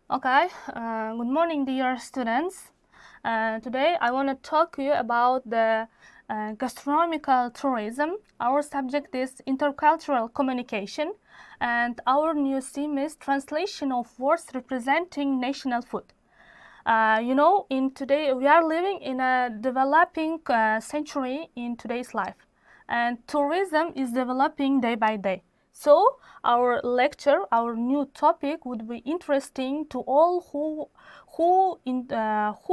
Okay, good morning, dear students. Today I want to talk to you about the gastronomical tourism. Our subject is intercultural communication, and our new theme is translation of words representing national food. In today we are living in a developing century in today's life, and tourism is developing day by day. So our new topic would be interesting to all who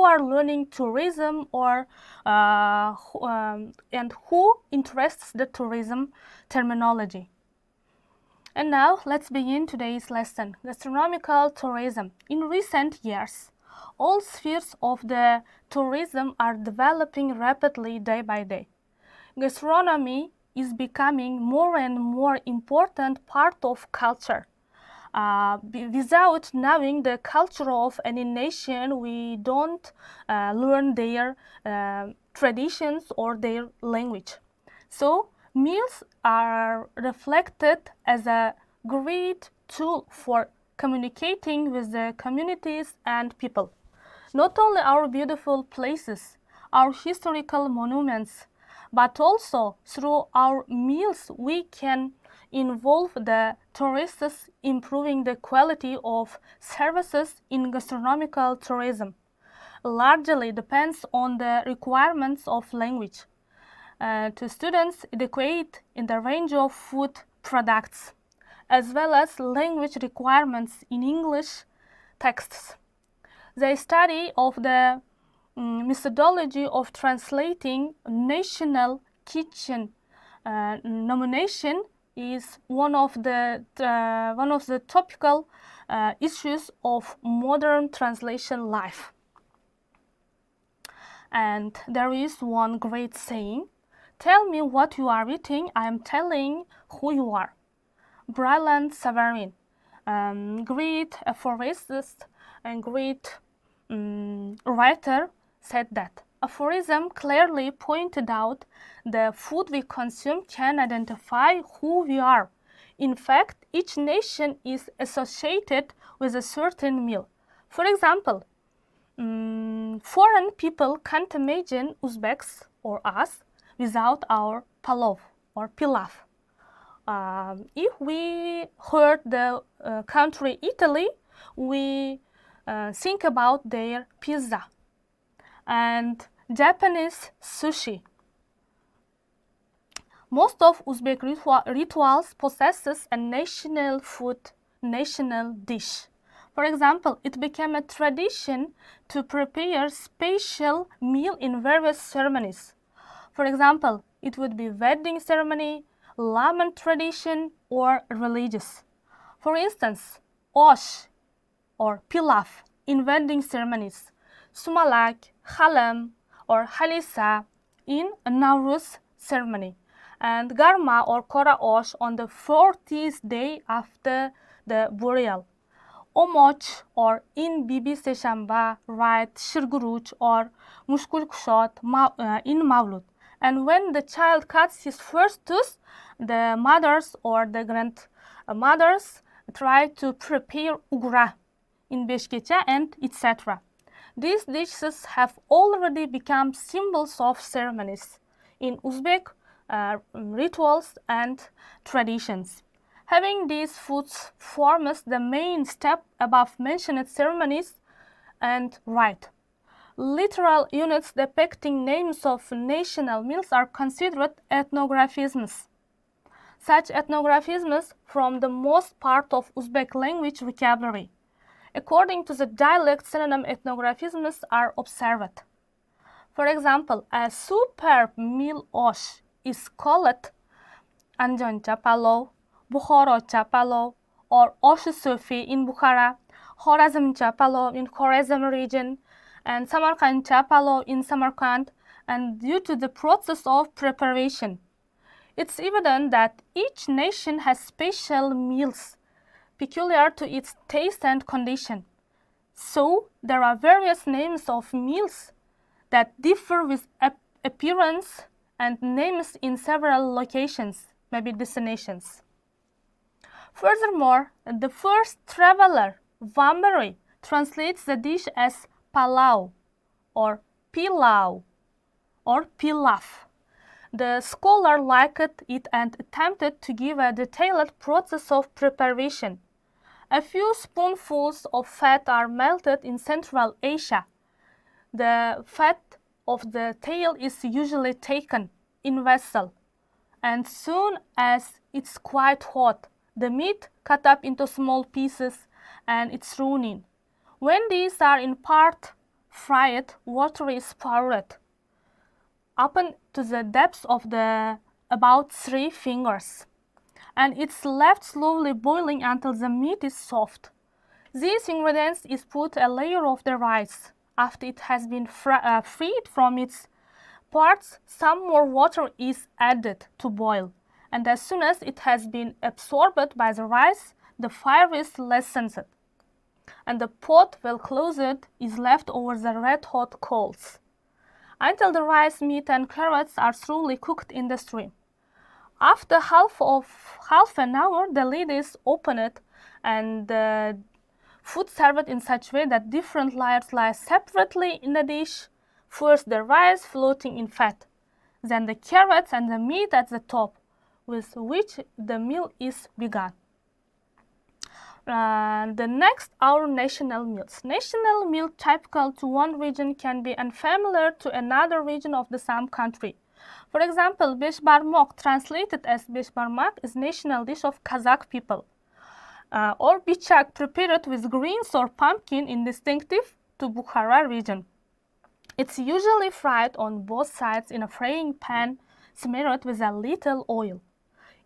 are learning tourism or and who interests the tourism terminology. And now let's begin today's lesson, gastronomical tourism. In recent years, all spheres of the tourism are developing rapidly day by day. Gastronomy is becoming more and more important part of culture. Without knowing the culture of any nation, we don't learn their traditions or their language. So meals are reflected as a great tool for communicating with the communities and people. Not only our beautiful places, our historical monuments, but also through our meals we can involve the tourists, improving the quality of services in gastronomical tourism. Largely depends on the requirements of language. To students adequate in the range of food products, as well as language requirements in English texts. The study of the methodology of translating national kitchen nomination is one of the topical issues of modern translation life. And there is one great saying: "Tell me what you are eating, I am telling who you are." Brylant Severin, great aphorist and great writer, said that. Aphorism clearly pointed out the food we consume can identify who we are. In fact, each nation is associated with a certain meal. For example, foreign people can't imagine Uzbeks or us without our palov or pilaf. If we heard the country Italy, we think about their pizza and Japanese sushi. Most of Uzbek rituals possesses a national dish. For example, it became a tradition to prepare special meal in various ceremonies. For example, it would be wedding ceremony, Laman tradition, or religious. For instance, osh or pilaf in wedding ceremonies, sumalak, halam, or halisa in a Nowruz ceremony, and garma or kora osh on the 40th day after the burial. Omoch or in Bibi Seshamba, rite Shirguruch or Mushkul Kushot in Mavlud. And when the child cuts his first tooth, the mothers or the grandmothers try to prepare ugra in Beshkecha and etc. These dishes have already become symbols of ceremonies in Uzbek rituals and traditions. Having these foods forms the main step above mentioned ceremonies and rite. Literal units depicting names of national meals are considered ethnographisms. Such ethnographisms form the most part of Uzbek language vocabulary. According to the dialect, synonym ethnographisms are observed. For example, a superb meal osh is called Anjoncha palov, Bukharacha palov, or osh sufi in Bukhara, Khorazmcha palov in Khorazm region, and Samarkandcha palov in Samarkand, and due to the process of preparation. It's evident that each nation has special meals peculiar to its taste and condition. So there are various names of meals that differ with appearance and names in several locations, maybe destinations. Furthermore, the first traveler, Vambari, translates the dish as palau or pilau or pilaf. The scholar liked it and attempted to give a detailed process of preparation. A few spoonfuls of fat are melted in Central Asia. The fat of the tail is usually taken in vessel, and soon as it's quite hot, the meat cut up into small pieces and it's thrown in. When these are in part fried, water is poured up to the depth of about 3 fingers, and it's left slowly boiling until the meat is soft. These ingredients is put a layer of the rice. After it has been freed from its parts, some more water is added to boil, and as soon as it has been absorbed by the rice, the fire is lessened, and the pot, well closed, is left over the red-hot coals until the rice, meat, and carrots are thoroughly cooked in the stream. After half an hour, the lid is opened and the food served in such a way that different layers lie separately in the dish. First the rice floating in fat, then the carrots and the meat at the top, with which the meal is begun. The next, our national meals. National meal typical to one region can be unfamiliar to another region of the same country. For example, beshbarmok, translated as beshbarmak, is national dish of Kazakh people. Or bichak, prepared with greens or pumpkin, is distinctive to Bukhara region. It's usually fried on both sides in a frying pan, smeared with a little oil.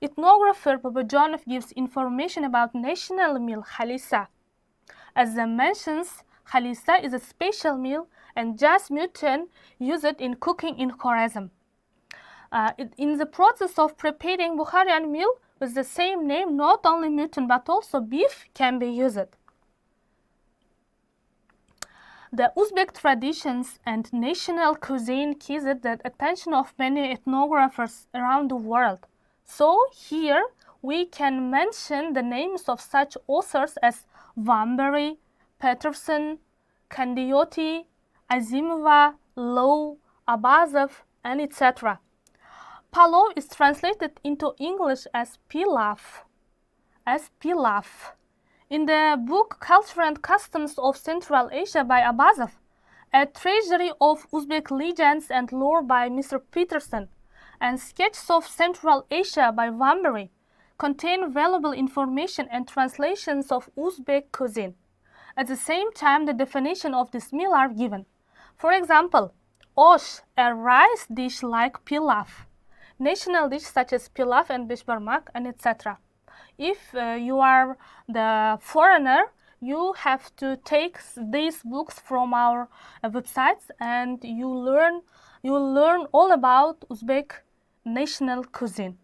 Ethnographer Babajanov gives information about national meal halisa. As the mentions, halisa is a special meal and just mutton used in cooking in Khwarezm. In the process of preparing Bukharian meal with the same name, not only mutton but also beef can be used. The Uzbek traditions and national cuisine seized the attention of many ethnographers around the world. So here we can mention the names of such authors as Vanbury, Peterson, Kandiotti, Azimova, Lowe, Abazov, and etc. Palav is translated into English as pilaf. In the book Culture and Customs of Central Asia by Abazov, a treasury of Uzbek legends and lore by Mr. Peterson, and Sketches of Central Asia by Vanbury contain valuable information and translations of Uzbek cuisine. At the same time, the definition of this meal are given. For example, osh, a rice dish like pilaf, national dish such as pilaf and beshbarmak, and etc. If you are the foreigner, you have to take these books from our websites, and you will learn all about Uzbek national cuisine.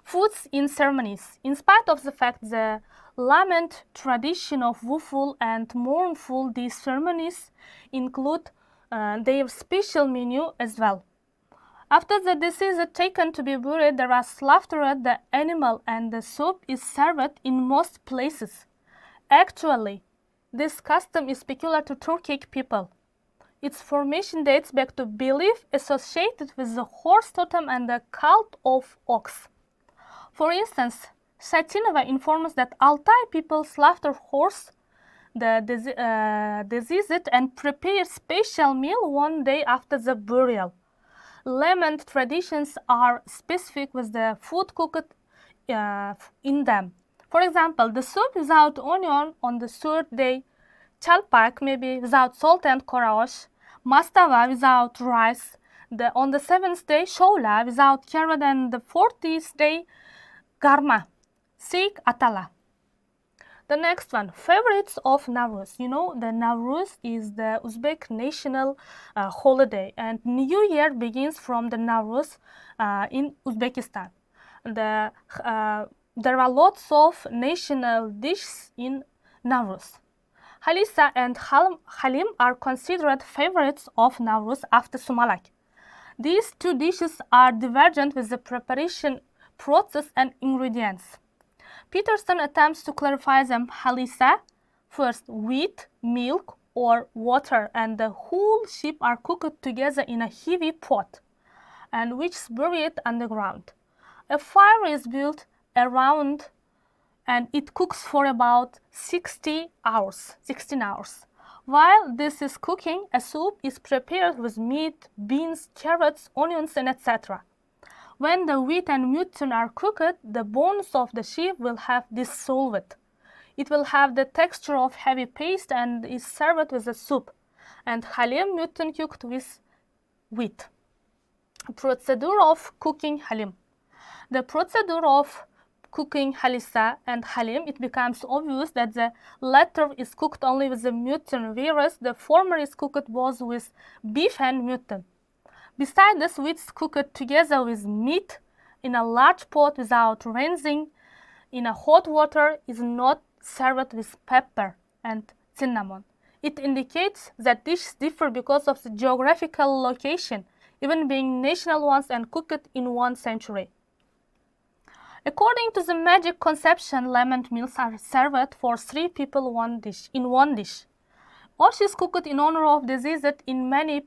Foods in ceremonies. In spite of the fact the lament tradition of woeful and mournful, these ceremonies include their special menu as well. After the deceased is taken to be buried, there are slaughtered the animal and the soup is served in most places. Actually, this custom is peculiar to Turkic people. Its formation dates back to belief associated with the horse totem and the cult of ox. For instance, Satinova informs that Altai people slaughter horse, the deceased, and prepare special meal one day after the burial. Lament traditions are specific with the food cooked in them. For example, the soup without onion on the third day, chalpak maybe without salt and koraosh, mastava without rice, on the 7th day, shola without carrot, and the 40th day, garma, seik atala. The next one, favorites of Nowruz. You know, the Nowruz is the Uzbek national holiday, and New Year begins from the Nowruz in Uzbekistan. There are lots of national dishes in Nowruz. Halisa and Halim are considered favorites of Nowruz after Sumalak. These two dishes are divergent with the preparation process and ingredients. Peterson attempts to clarify them. Halisa, First, wheat, milk, or water, and the whole sheep are cooked together in a heavy pot, and which is buried underground. A fire is built around, and it cooks for about 16 hours. While this is cooking, a soup is prepared with meat, beans, carrots, onions, and etc. When the wheat and mutton are cooked, the bones of the sheep will have dissolved. It will have the texture of heavy paste and is served with a soup, and halim mutton cooked with wheat. Procedure of cooking halim. The procedure of cooking halissa and halim, it becomes obvious that the latter is cooked only with the mutton, whereas the former is cooked both with beef and mutton. Besides this, wheat is cooked together with meat in a large pot without rinsing in a hot water, is not served with pepper and cinnamon. It indicates that dishes differ because of the geographical location, even being national ones and cooked in one century. According to the magic conception, lemon meals are served for 3 people in one dish. Osh is cooked in honor of deceased in many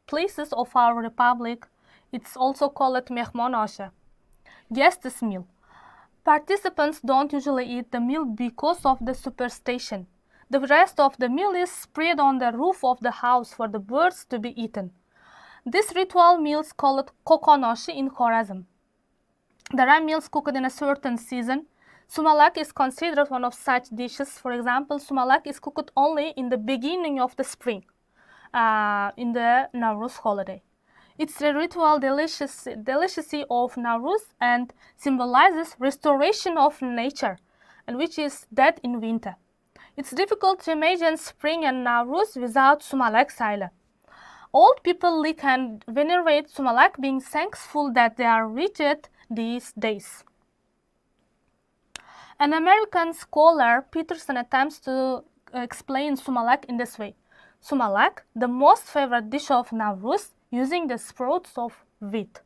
places of our republic. It's also called mehmon osha, guest's meal. Participants don't usually eat the meal because of the superstition. The rest of the meal is spread on the roof of the house for the birds to be eaten. This ritual meal is called kokonoshi in Khorazm. There are meals cooked in a certain season. Sumalak is considered one of such dishes. For example, sumalak is cooked only in the beginning of the spring, in the Nowruz holiday. It's the ritual delicacy of Nowruz and symbolizes restoration of nature, and which is dead in winter. It's difficult to imagine spring and Nowruz without sumalak saila. Old people lick and venerate sumalak, being thankful that they are reached these days. An American scholar, Peterson, attempts to explain sumalak in this way. Sumalak, the most favorite dish of Nowruz, using the sprouts of wheat.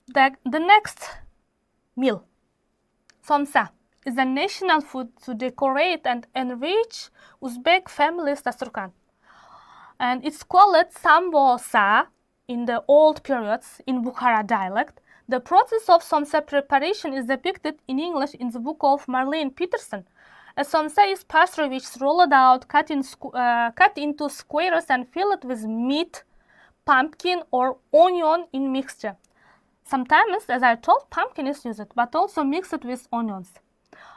The next meal, somsa, is a national food to decorate and enrich Uzbek families' dasturkhan. And it's called sambosa in the old periods in Bukhara dialect. The process of somsa preparation is depicted in English in the book of Marlene Peterson. A somsa is pastry which is rolled out, cut into squares and filled with meat, pumpkin, or onion in mixture. Sometimes, as I told, pumpkin is used, but also mixed with onions.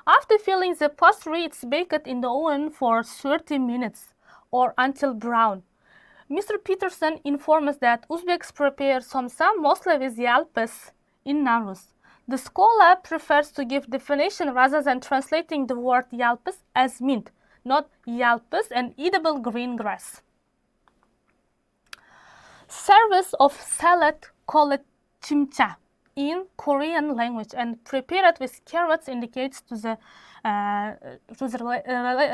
After filling the pastry, it's baked in the oven for 30 minutes or until brown. Mr. Peterson informs that Uzbeks prepare somsa mostly with yalpis in Nowruz. The scholar prefers to give definition rather than translating the word yalpis as mint, not yalpis, an edible green grass. Service of salad called chimcha in Korean language and prepared with carrots indicates to the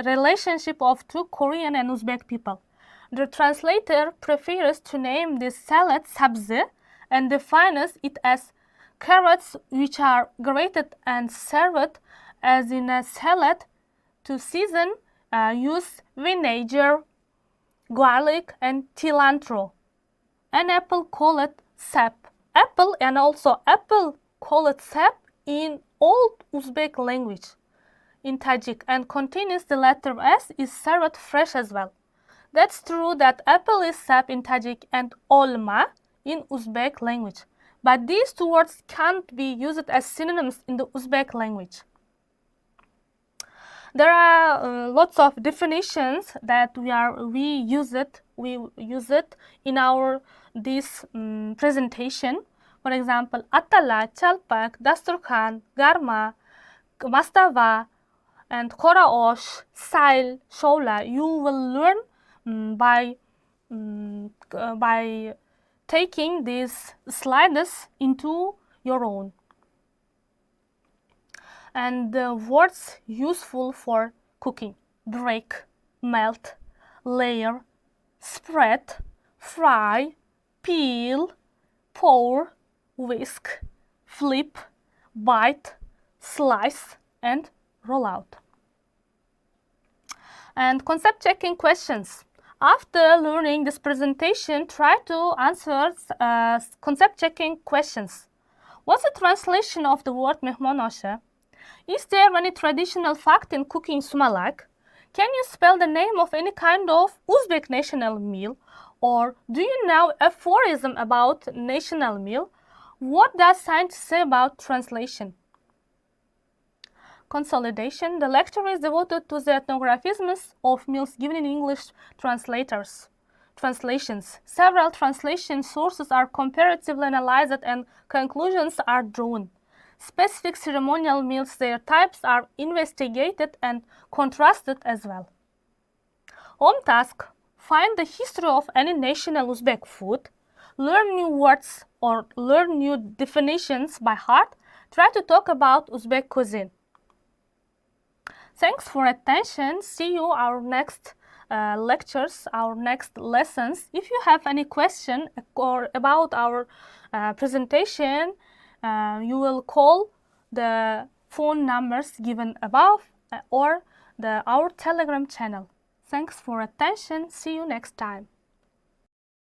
relationship of two Korean and Uzbek people. The translator prefers to name this salad sabzi and defines it as carrots which are grated and served as in a salad. To season, use vinegar, garlic, and cilantro. An apple called sap. Apple and also apple called sap in Old Uzbek language in Tajik and contains the letter S is served fresh as well. That's true that apple is sap in Tajik and olma in Uzbek language. But these two words can't be used as synonyms in the Uzbek language. There are lots of definitions that we use it in our this presentation. For example, atala, chalpak, dasturkhan, garma, mastava, and khoraosh, sail, shola. You will learn by taking these slides into your own. And the words useful for cooking: break, melt, layer, spread, fry, peel, pour, whisk, flip, bite, slice, and roll out. And concept checking questions. After learning this presentation, try to answer concept checking questions. What's the translation of the word mehman asha? Is there any traditional fact in cooking sumalak? Can you spell the name of any kind of Uzbek national meal? Or do you know a aphorism about national meal? What does science say about translation? Consolidation. The lecture is devoted to the ethnographisms of meals given in English translations. Several translation sources are comparatively analyzed and conclusions are drawn. Specific ceremonial meals, their types are investigated and contrasted as well. Home task. Find the history of any national Uzbek food. Learn new words or learn new definitions by heart. Try to talk about Uzbek cuisine. Thanks for attention. See you our next lectures, our next lessons. If you have any question or about our presentation, you will call the phone numbers given above or our Telegram channel. Thanks for attention. See you next time.